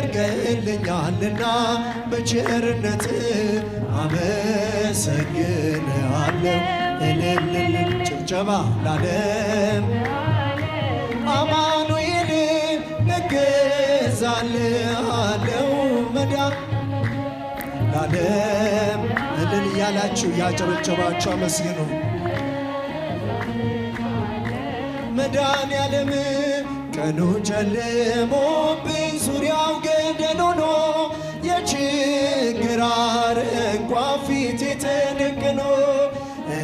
አድርገልኛልና በቸርነት አመሰግንሃለሁ። እልል ጭብጨባ ላለም አማኑኤል እገዛልሃለሁ መዳን ላለም እልል እያላችሁ ያጨበጨባችሁ አመስግኑ። መድኃኔዓለም ቀኑ ጨልሞብኝ ዙሪያው ገደል ሆኖ የችግር አረንቋ ፊቴ ተደቅኖ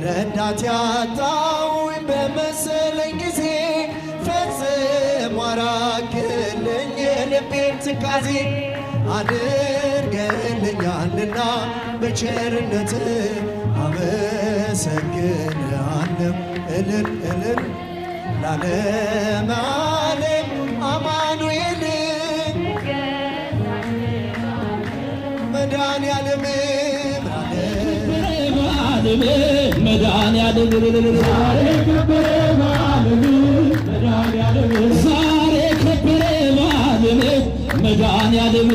ረዳት ያጣሁኝ በመሰለኝ ጊዜ ፈጽሞ አራቅልኝ የልቤን ትካዜ አድርገልኛልና በቸርነት አመሰግንሃለሁ። እልል እልል ላለም ዓለም አማኑኤል መድኃኔዓለም መድኃኔዓለም ዛሬ ከበረ በዓለም መድኃኔዓለም